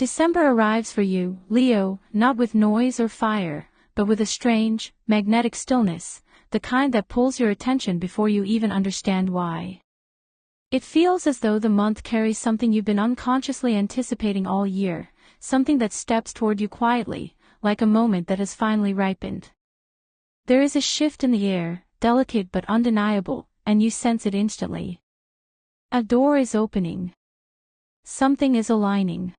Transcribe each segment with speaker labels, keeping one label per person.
Speaker 1: December arrives for you, Leo, not with noise or fire, but with a strange, magnetic stillness, the kind that pulls your attention before you even understand why. It feels as though the month carries something you've been unconsciously anticipating all year, something that steps toward you quietly, like a moment that has finally ripened. There is a shift in the air, delicate but undeniable, and you sense it instantly. A door is opening. Something is aligning.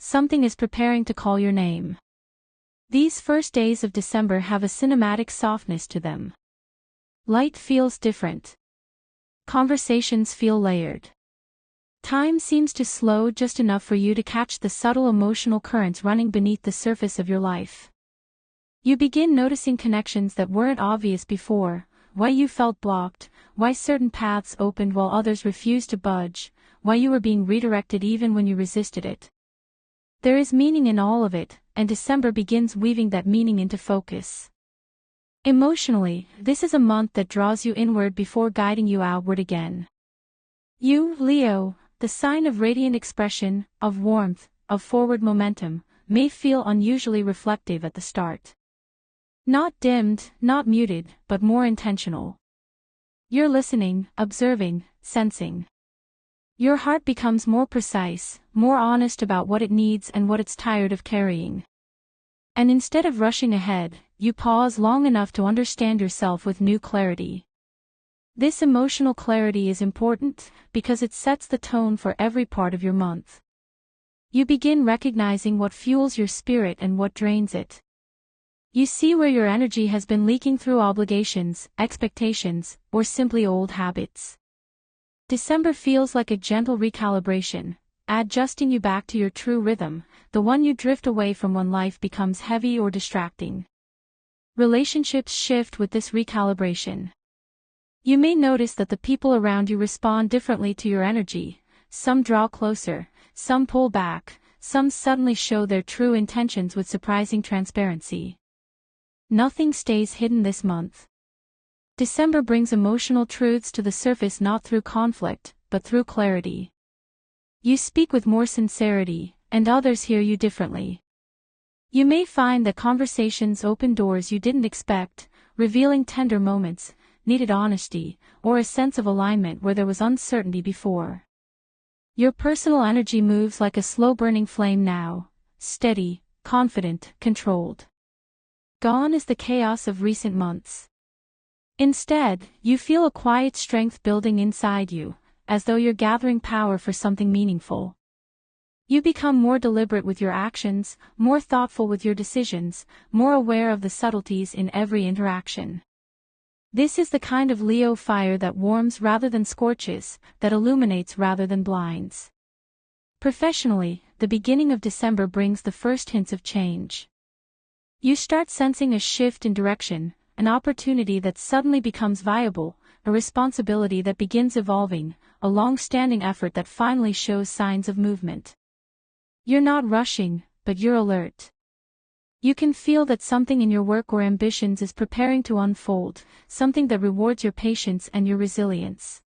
Speaker 1: Something is preparing to call your name. These first days of December have a cinematic softness to them. Light feels different. Conversations feel layered. Time seems to slow just enough for you to catch the subtle emotional currents running beneath the surface of your life. You begin noticing connections that weren't obvious before, why you felt blocked, why certain paths opened while others refused to budge, why you were being redirected even when you resisted it. There is meaning in all of it, and December begins weaving that meaning into focus. Emotionally, this is a month that draws you inward before guiding you outward again. You, Leo, the sign of radiant expression, of warmth, of forward momentum, may feel unusually reflective at the start. Not dimmed, not muted, but more intentional. You're listening, observing, sensing. Your heart becomes more precise, more honest about what it needs and what it's tired of carrying. And instead of rushing ahead, you pause long enough to understand yourself with new clarity. This emotional clarity is important because it sets the tone for every part of your month. You begin recognizing what fuels your spirit and what drains it. You see where your energy has been leaking through obligations, expectations, or simply old habits. December feels like a gentle recalibration, adjusting you back to your true rhythm, the one you drift away from when life becomes heavy or distracting. Relationships shift with this recalibration. You may notice that the people around you respond differently to your energy. Some draw closer, some pull back, some suddenly show their true intentions with surprising transparency. Nothing stays hidden this month. December brings emotional truths to the surface not through conflict, but through clarity. You speak with more sincerity, and others hear you differently. You may find that conversations open doors you didn't expect, revealing tender moments, needed honesty, or a sense of alignment where there was uncertainty before. Your personal energy moves like a slow-burning flame now, steady, confident, controlled. Gone is the chaos of recent months. Instead, you feel a quiet strength building inside you, as though you're gathering power for something meaningful. You become more deliberate with your actions, more thoughtful with your decisions, more aware of the subtleties in every interaction. This is the kind of Leo fire that warms rather than scorches, that illuminates rather than blinds. Professionally, the beginning of December brings the first hints of change. You start sensing a shift in direction, an opportunity that suddenly becomes viable, a responsibility that begins evolving, a long-standing effort that finally shows signs of movement. You're not rushing, but you're alert. You can feel that something in your work or ambitions is preparing to unfold, something that rewards your patience and your resilience.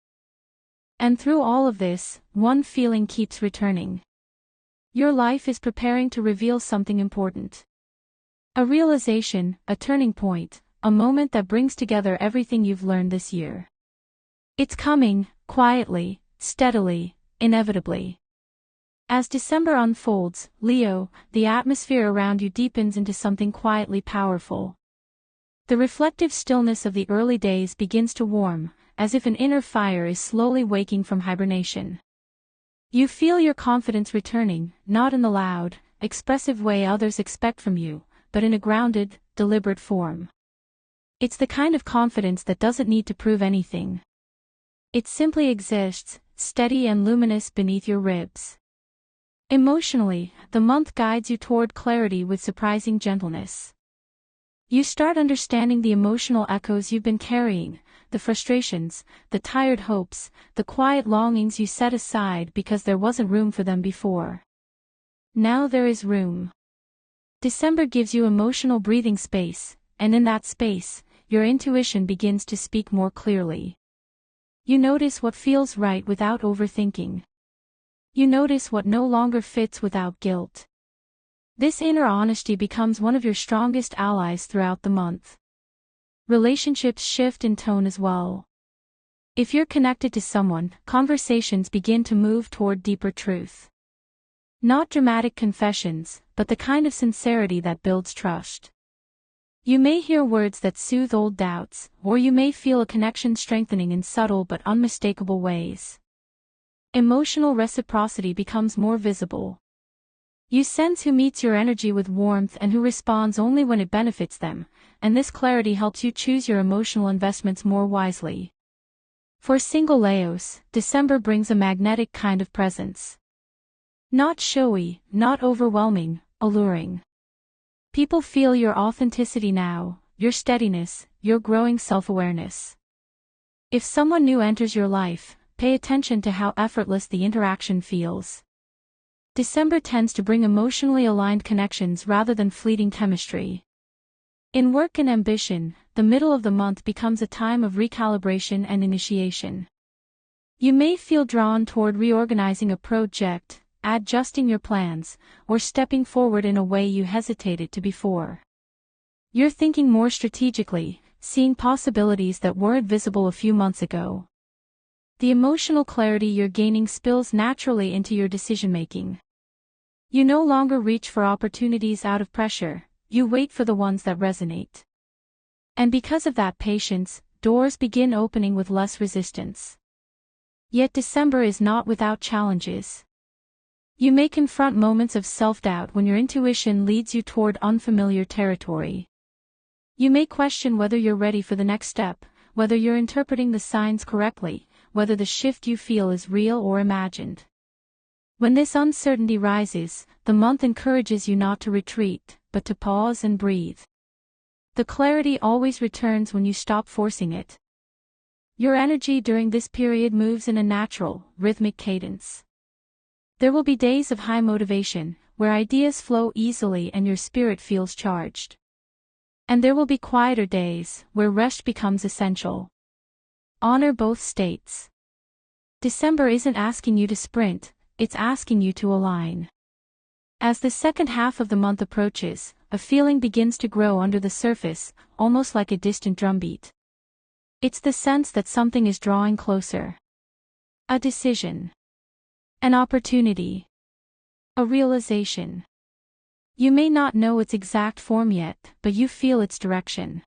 Speaker 1: And through all of this, one feeling keeps returning. Your life is preparing to reveal something important. A realization, a turning point, a moment that brings together everything you've learned this year. It's coming, quietly, steadily, inevitably. As December unfolds, Leo, the atmosphere around you deepens into something quietly powerful. The reflective stillness of the early days begins to warm, as if an inner fire is slowly waking from hibernation. You feel your confidence returning, not in the loud, expressive way others expect from you, but in a grounded, deliberate form. It's the kind of confidence that doesn't need to prove anything. It simply exists, steady and luminous beneath your ribs. Emotionally, the month guides you toward clarity with surprising gentleness. You start understanding the emotional echoes you've been carrying, the frustrations, the tired hopes, the quiet longings you set aside because there wasn't room for them before. Now there is room. December gives you emotional breathing space, and in that space, your intuition begins to speak more clearly. You notice what feels right without overthinking. You notice what no longer fits without guilt. This inner honesty becomes one of your strongest allies throughout the month. Relationships shift in tone as well. If you're connected to someone, conversations begin to move toward deeper truth. Not dramatic confessions, but the kind of sincerity that builds trust. You may hear words that soothe old doubts, or you may feel a connection strengthening in subtle but unmistakable ways. Emotional reciprocity becomes more visible. You sense who meets your energy with warmth and who responds only when it benefits them, and this clarity helps you choose your emotional investments more wisely. For single Leos, December brings a magnetic kind of presence. Not showy, not overwhelming, alluring. People feel your authenticity now, your steadiness, your growing self-awareness. If someone new enters your life, pay attention to how effortless the interaction feels. December tends to bring emotionally aligned connections rather than fleeting chemistry. In work and ambition, the middle of the month becomes a time of recalibration and initiation. You may feel drawn toward reorganizing a project, adjusting your plans, or stepping forward in a way you hesitated to before. You're thinking more strategically, seeing possibilities that weren't visible a few months ago. The emotional clarity you're gaining spills naturally into your decision-making. You no longer reach for opportunities out of pressure, you wait for the ones that resonate. And because of that patience, doors begin opening with less resistance. Yet December is not without challenges. You may confront moments of self-doubt when your intuition leads you toward unfamiliar territory. You may question whether you're ready for the next step, whether you're interpreting the signs correctly, whether the shift you feel is real or imagined. When this uncertainty rises, the month encourages you not to retreat, but to pause and breathe. The clarity always returns when you stop forcing it. Your energy during this period moves in a natural, rhythmic cadence. There will be days of high motivation, where ideas flow easily and your spirit feels charged. And there will be quieter days, where rest becomes essential. Honor both states. December isn't asking you to sprint, it's asking you to align. As the second half of the month approaches, a feeling begins to grow under the surface, almost like a distant drumbeat. It's the sense that something is drawing closer. A decision. An opportunity. A realization. You may not know its exact form yet, but you feel its direction.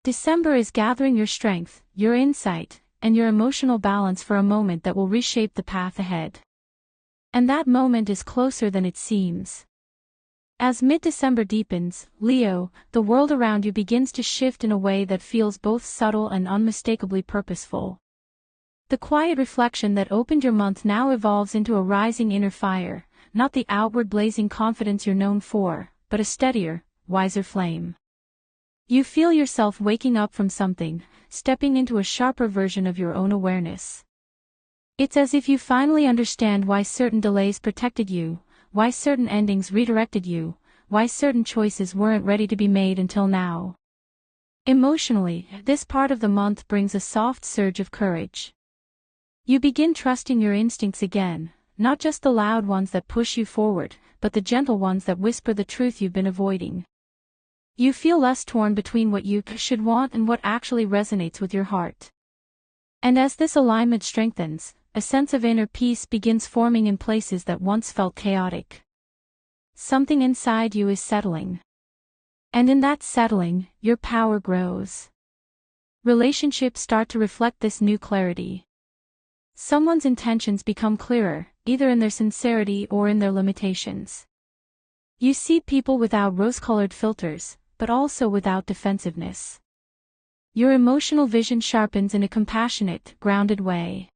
Speaker 1: December is gathering your strength, your insight, and your emotional balance for a moment that will reshape the path ahead. And that moment is closer than it seems. As mid-December deepens, Leo, the world around you begins to shift in a way that feels both subtle and unmistakably purposeful. The quiet reflection that opened your month now evolves into a rising inner fire, not the outward blazing confidence you're known for, but a steadier, wiser flame. You feel yourself waking up from something, stepping into a sharper version of your own awareness. It's as if you finally understand why certain delays protected you, why certain endings redirected you, why certain choices weren't ready to be made until now. Emotionally, this part of the month brings a soft surge of courage. You begin trusting your instincts again, not just the loud ones that push you forward, but the gentle ones that whisper the truth you've been avoiding. You feel less torn between what you should want and what actually resonates with your heart. And as this alignment strengthens, a sense of inner peace begins forming in places that once felt chaotic. Something inside you is settling. And in that settling, your power grows. Relationships start to reflect this new clarity. Someone's intentions become clearer, either in their sincerity or in their limitations. You see people without rose-colored filters, but also without defensiveness. Your emotional vision sharpens in a compassionate, grounded way.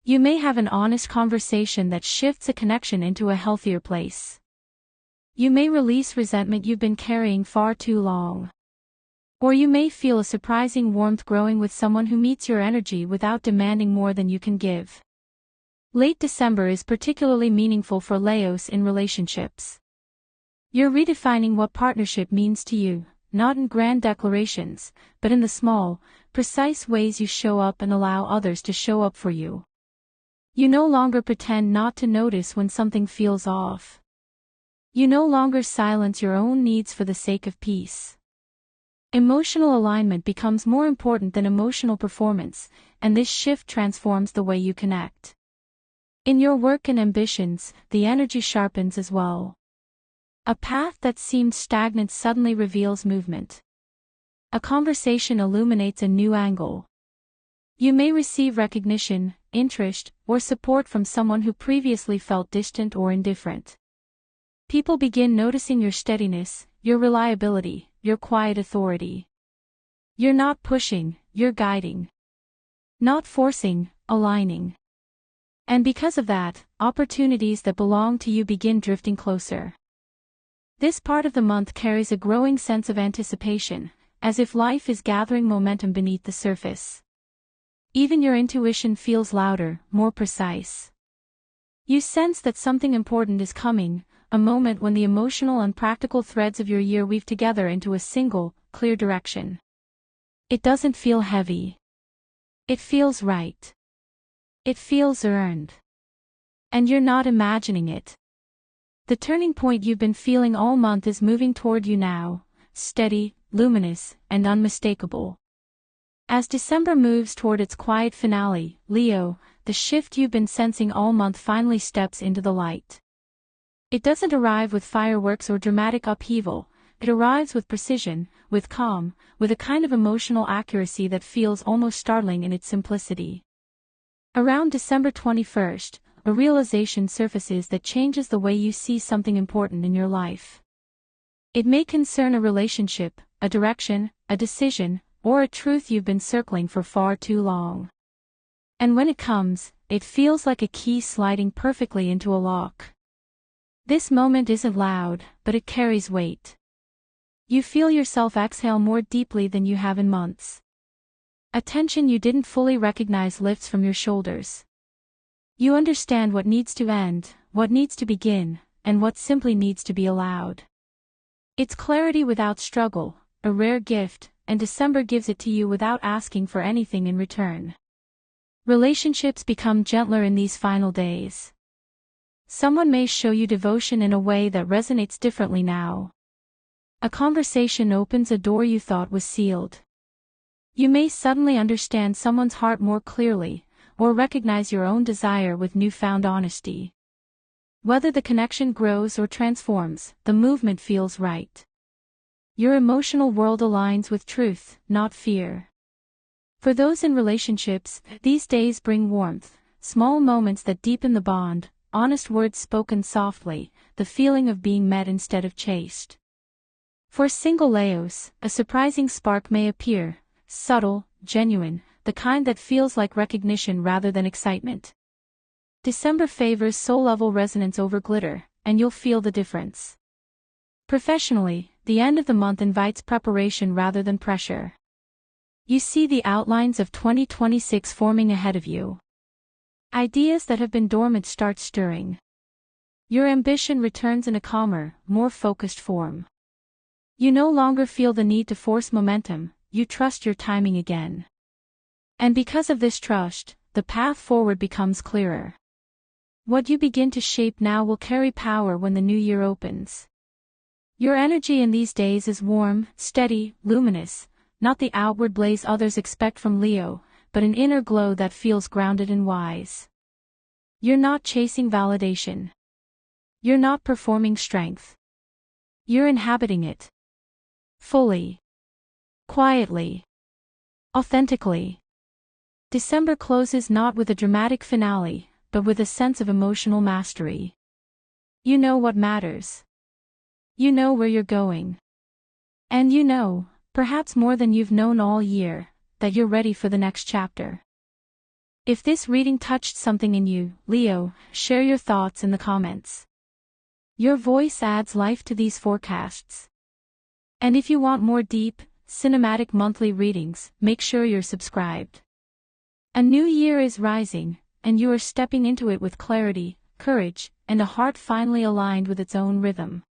Speaker 1: You may have an honest conversation that shifts a connection into a healthier place. You may release resentment you've been carrying far too long. Or you may feel a surprising warmth growing with someone who meets your energy without demanding more than you can give. Late December is particularly meaningful for Leos in relationships. You're redefining what partnership means to you, not in grand declarations, but in the small, precise ways you show up and allow others to show up for you. You no longer pretend not to notice when something feels off. You no longer silence your own needs for the sake of peace. Emotional alignment becomes more important than emotional performance, and this shift transforms the way you connect. In your work and ambitions, the energy sharpens as well. A path that seemed stagnant suddenly reveals movement. A conversation illuminates a new angle. You may receive recognition, interest, or support from someone who previously felt distant or indifferent. People begin noticing your steadiness, your reliability, your quiet authority. You're not pushing, you're guiding. Not forcing, aligning. And because of that, opportunities that belong to you begin drifting closer. This part of the month carries a growing sense of anticipation, as if life is gathering momentum beneath the surface. Even your intuition feels louder, more precise. You sense that something important is coming, a moment when the emotional and practical threads of your year weave together into a single, clear direction. It doesn't feel heavy. It feels right. It feels earned. And you're not imagining it. The turning point you've been feeling all month is moving toward you now, steady, luminous, and unmistakable. As December moves toward its quiet finale, Leo, the shift you've been sensing all month finally steps into the light. It doesn't arrive with fireworks or dramatic upheaval, it arrives with precision, with calm, with a kind of emotional accuracy that feels almost startling in its simplicity. Around December 21st, a realization surfaces that changes the way you see something important in your life. It may concern a relationship, a direction, a decision, or a truth you've been circling for far too long. And when it comes, it feels like a key sliding perfectly into a lock. This moment isn't loud, but it carries weight. You feel yourself exhale more deeply than you have in months. A tension you didn't fully recognize lifts from your shoulders. You understand what needs to end, what needs to begin, and what simply needs to be allowed. It's clarity without struggle, a rare gift, and December gives it to you without asking for anything in return. Relationships become gentler in these final days. Someone may show you devotion in a way that resonates differently now. A conversation opens a door you thought was sealed. You may suddenly understand someone's heart more clearly, or recognize your own desire with newfound honesty. Whether the connection grows or transforms, the movement feels right. Your emotional world aligns with truth, not fear. For those in relationships, these days bring warmth, small moments that deepen the bond, honest words spoken softly, the feeling of being met instead of chased. For single Leos, a surprising spark may appear, subtle, genuine, the kind that feels like recognition rather than excitement. December favors soul-level resonance over glitter, and you'll feel the difference. Professionally, the end of the month invites preparation rather than pressure. You see the outlines of 2026 forming ahead of you. Ideas that have been dormant start stirring. Your ambition returns in a calmer, more focused form. You no longer feel the need to force momentum, you trust your timing again. And because of this trust, the path forward becomes clearer. What you begin to shape now will carry power when the new year opens. Your energy in these days is warm, steady, luminous, not the outward blaze others expect from Leo, but an inner glow that feels grounded and wise. You're not chasing validation. You're not performing strength. You're inhabiting it. Fully. Quietly. Authentically. December closes not with a dramatic finale, but with a sense of emotional mastery. You know what matters. You know where you're going. And you know, perhaps more than you've known all year, that you're ready for the next chapter. If this reading touched something in you, Leo, share your thoughts in the comments. Your voice adds life to these forecasts. And if you want more deep, cinematic monthly readings, make sure you're subscribed. A new year is rising, and you are stepping into it with clarity, courage, and a heart finally aligned with its own rhythm.